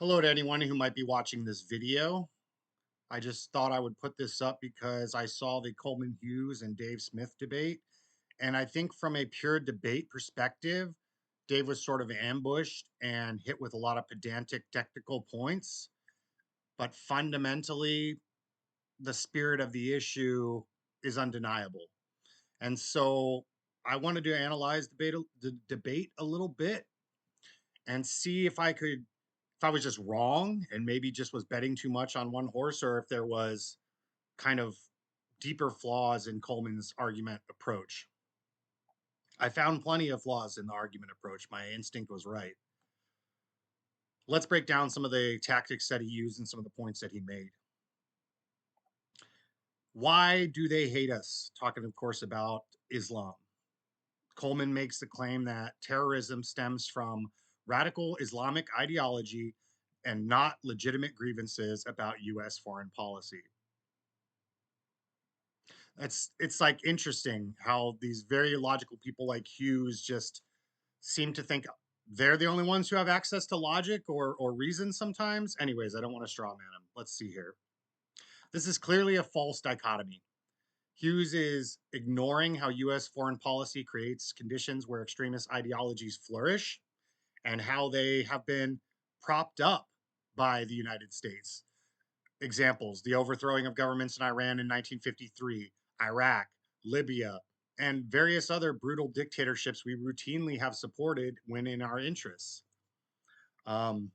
Hello to anyone who might be watching this video. I just thought I would put this up because I saw the Coleman Hughes and Dave Smith debate. And I think from a pure debate perspective, Dave was sort of ambushed and hit with a lot of pedantic technical points. But fundamentally, the spirit of the issue is undeniable. And so I wanted to analyze the debate a little bit and see if I was just wrong and maybe just was betting too much on one horse, or if there was kind of deeper flaws in Coleman's argument approach. I found plenty of flaws in the argument approach. My instinct was right. Let's break down some of the tactics that he used and some of the points that he made. Why do they hate us? Talking, of course, about Islam. Coleman makes the claim that terrorism stems from radical Islamic ideology and not legitimate grievances about US foreign policy. It's like interesting how these very logical people like Hughes just seem to think they're the only ones who have access to logic or reason sometimes. Anyways, I don't want to straw man him. Let's see here. This is clearly a false dichotomy. Hughes is ignoring how US foreign policy creates conditions where extremist ideologies flourish and how they have been propped up by the United States. Examples: the overthrowing of governments in Iran in 1953, Iraq, Libya, and various other brutal dictatorships we routinely have supported when in our interests. Um,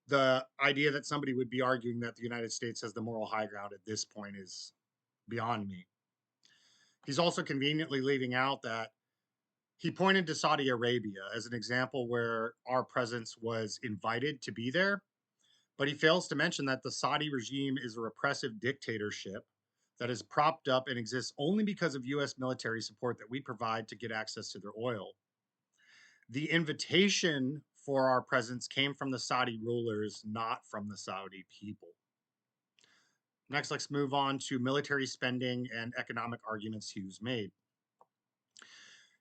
the idea that somebody would be arguing that the United States has the moral high ground at this point is beyond me. He's also conveniently leaving out that he pointed to Saudi Arabia as an example where our presence was invited to be there, but he fails to mention that the Saudi regime is a repressive dictatorship that is propped up and exists only because of US military support that we provide to get access to their oil. The invitation for our presence came from the Saudi rulers, not from the Saudi people. Next, let's move on to military spending and economic arguments Hughes made.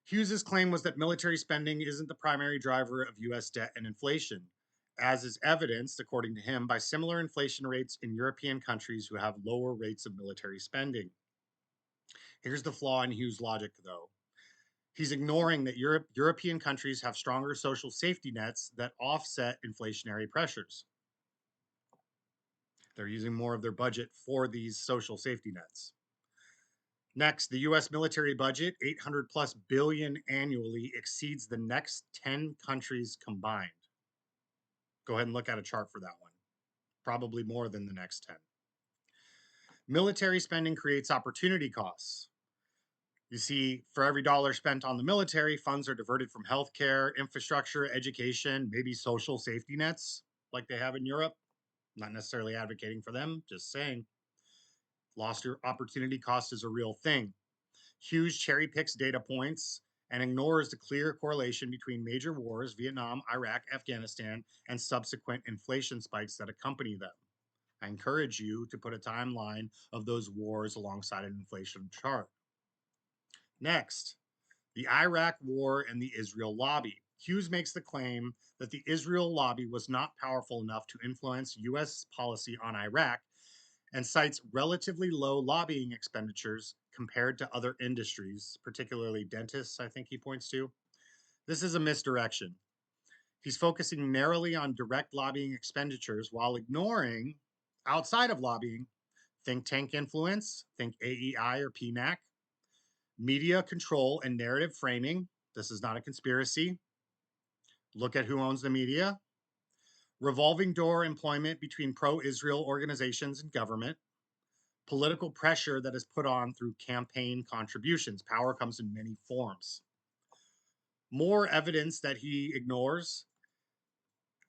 Hughes's claim was that military spending isn't the primary driver of US debt and inflation, as is evidenced, according to him, by similar inflation rates in European countries who have lower rates of military spending. Here's the flaw in Hughes' logic, though. He's ignoring that European countries have stronger social safety nets that offset inflationary pressures. They're using more of their budget for these social safety nets. Next, the US military budget, 800 plus billion annually, exceeds the next 10 countries combined. Go ahead and look at a chart for that one. Probably more than the next 10. Military spending creates opportunity costs. You see, for every dollar spent on the military, funds are diverted from healthcare, infrastructure, education, maybe social safety nets like they have in Europe. Not necessarily advocating for them, just saying. Lost opportunity cost is a real thing. Hughes cherry picks data points and ignores the clear correlation between major wars, Vietnam, Iraq, Afghanistan, and subsequent inflation spikes that accompany them. I encourage you to put a timeline of those wars alongside an inflation chart. Next, the Iraq War and the Israel lobby. Hughes makes the claim that the Israel lobby was not powerful enough to influence US policy on Iraq and cites relatively low lobbying expenditures compared to other industries, particularly dentists, I think he points to. This is a misdirection. He's focusing narrowly on direct lobbying expenditures while ignoring, outside of lobbying, think tank influence, think AEI or PNAC, media control and narrative framing. This is not a conspiracy. Look at who owns the media. Revolving door employment between pro Israel organizations and government. Political pressure that is put on through campaign contributions. Power comes in many forms. More evidence that he ignores: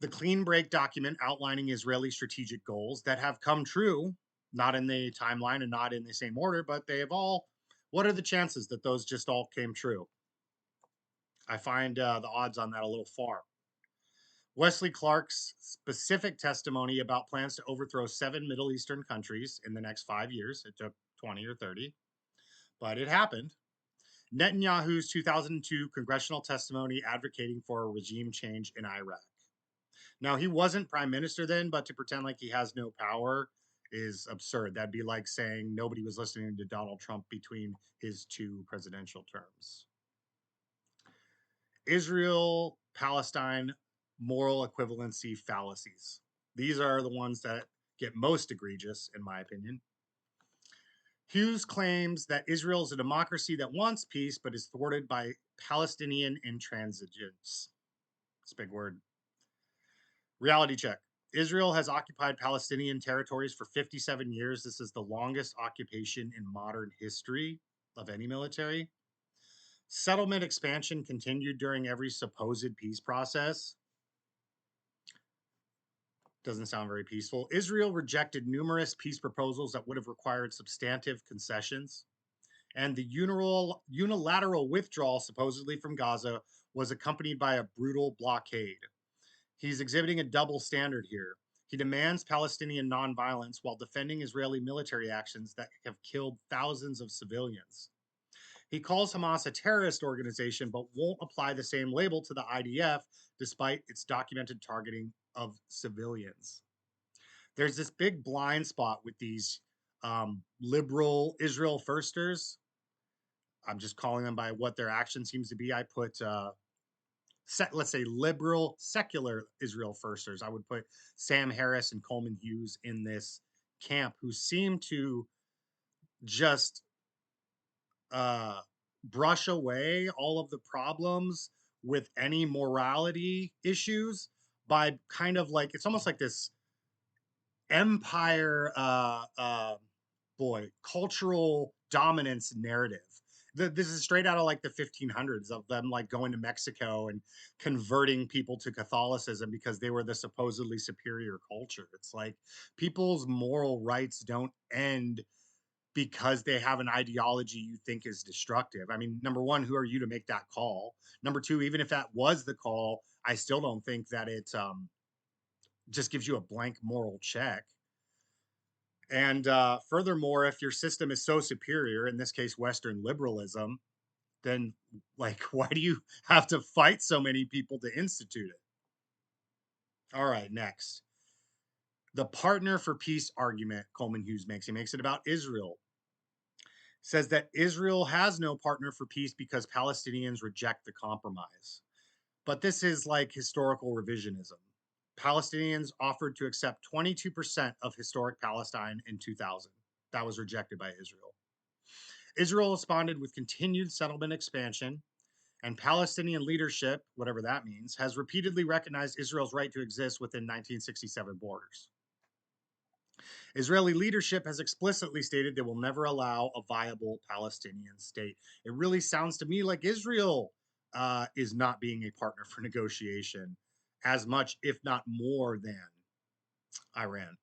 the clean break document outlining Israeli strategic goals that have come true, not in the timeline and not in the same order, but they have all. What are the chances that those just all came true? I find the odds on that a little far. Wesley Clark's specific testimony about plans to overthrow 7 Middle Eastern countries in the next 5 years. It took 20 or 30, but it happened. Netanyahu's 2002 congressional testimony advocating for a regime change in Iraq. Now, he wasn't prime minister then, but to pretend like he has no power is absurd. That'd be like saying nobody was listening to Donald Trump between his two presidential terms. Israel Palestine moral equivalency fallacies. These are the ones that get most egregious, in my opinion. Hughes claims that Israel is a democracy that wants peace but is thwarted by Palestinian intransigence. It's a big word. Reality check. Israel has occupied Palestinian territories for 57 years. This is the longest occupation in modern history of any military. Settlement expansion continued during every supposed peace process. Doesn't sound very peaceful. Israel rejected numerous peace proposals that would have required substantive concessions. And the unilateral withdrawal, supposedly from Gaza, was accompanied by a brutal blockade. He's exhibiting a double standard here. He demands Palestinian nonviolence while defending Israeli military actions that have killed thousands of civilians. He calls Hamas a terrorist organization, but won't apply the same label to the IDF despite its documented targeting of civilians. There's this big blind spot with these liberal Israel firsters. I'm just calling them by what their action seems to be. I put let's say liberal secular Israel firsters. I would put Sam Harris and Coleman Hughes in this camp, who seem to just uh, brush away all of the problems with any morality issues by kind of like, it's almost like this empire cultural dominance narrative. This is straight out of like the 1500s, of them like going to Mexico and converting people to Catholicism because they were the supposedly superior culture. It's like people's moral rights don't end because they have an ideology you think is destructive. I mean, number one, who are you to make that call? Number two, even if that was the call, I still don't think that it just gives you a blank moral check. And furthermore, if your system is so superior, in this case, Western liberalism, then like, why do you have to fight so many people to institute it? All right, next. The partner for peace argument Coleman Hughes makes. He makes it about Israel. Says that Israel has no partner for peace because Palestinians reject the compromise. But this is like historical revisionism. Palestinians offered to accept 22% of historic Palestine in 2000. That was rejected by Israel. Israel responded with continued settlement expansion, and Palestinian leadership, whatever that means, has repeatedly recognized Israel's right to exist within 1967 borders. Israeli leadership has explicitly stated they will never allow a viable Palestinian state. It really sounds to me like Israel is not being a partner for negotiation as much, if not more, than Iran.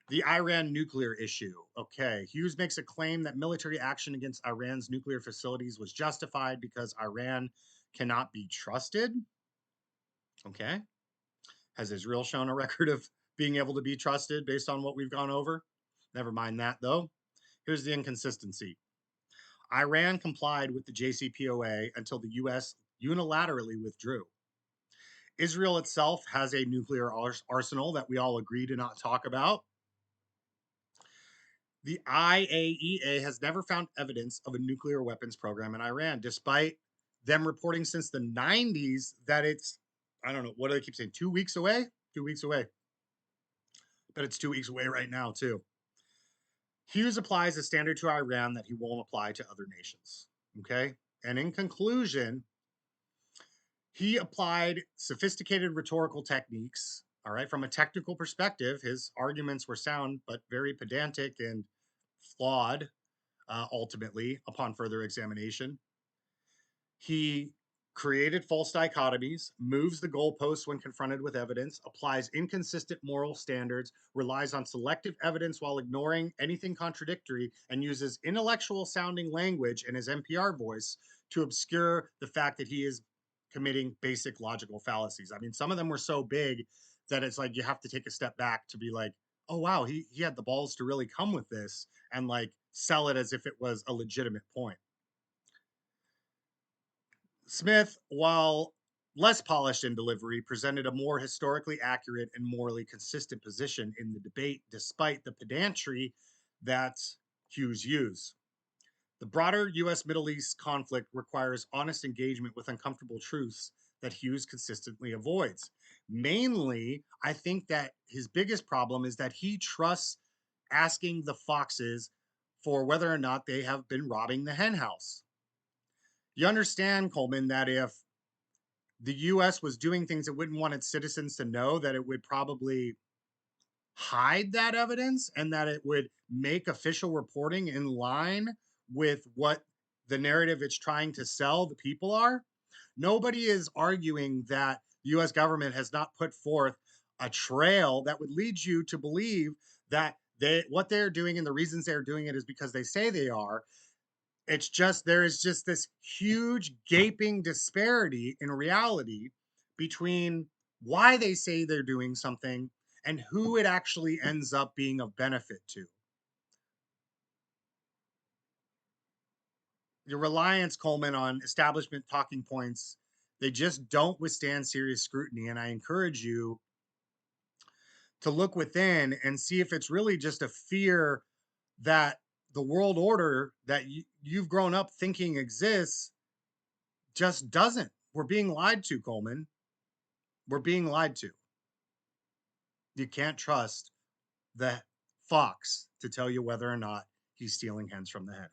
The Iran nuclear issue. Okay. Hughes makes a claim that military action against Iran's nuclear facilities was justified because Iran cannot be trusted. Okay. Has Israel shown a record of being able to be trusted based on what we've gone over? Never mind that, though. Here's the inconsistency. Iran complied with the JCPOA until the US unilaterally withdrew. Israel itself has a nuclear arsenal that we all agree to not talk about. The IAEA has never found evidence of a nuclear weapons program in Iran, despite them reporting since the 90s that it's, I don't know, what do they keep saying? 2 weeks away? 2 weeks away. But it's 2 weeks away right now, too. Hughes applies a standard to Iran that he won't apply to other nations. Okay. And in conclusion, he applied sophisticated rhetorical techniques. All right. From a technical perspective, his arguments were sound, but very pedantic and flawed, ultimately, upon further examination. He created false dichotomies, moves the goalposts when confronted with evidence, applies inconsistent moral standards, relies on selective evidence while ignoring anything contradictory, and uses intellectual sounding language in his NPR voice to obscure the fact that he is committing basic logical fallacies. I mean, some of them were so big that it's like you have to take a step back to be like, oh, wow, he had the balls to really come with this and like sell it as if it was a legitimate point. Smith, while less polished in delivery, presented a more historically accurate and morally consistent position in the debate, despite the pedantry that Hughes used. The broader US Middle East conflict requires honest engagement with uncomfortable truths that Hughes consistently avoids. Mainly, I think that his biggest problem is that he trusts asking the foxes for whether or not they have been robbing the henhouse. You understand, Coleman, that if the US was doing things it wouldn't want its citizens to know, that it would probably hide that evidence and that it would make official reporting in line with what the narrative it's trying to sell the people are. Nobody is arguing that the US government has not put forth a trail that would lead you to believe that what they're doing and the reasons they're doing it is because they say they are. It's just there is just this huge gaping disparity in reality between why they say they're doing something and who it actually ends up being of benefit to. Your reliance, Coleman, on establishment talking points, they just don't withstand serious scrutiny. And I encourage you to look within and see if it's really just a fear that the world order that you've grown up thinking exists just doesn't. We're being lied to, Coleman. We're being lied to. You can't trust the fox to tell you whether or not he's stealing hens from the hen.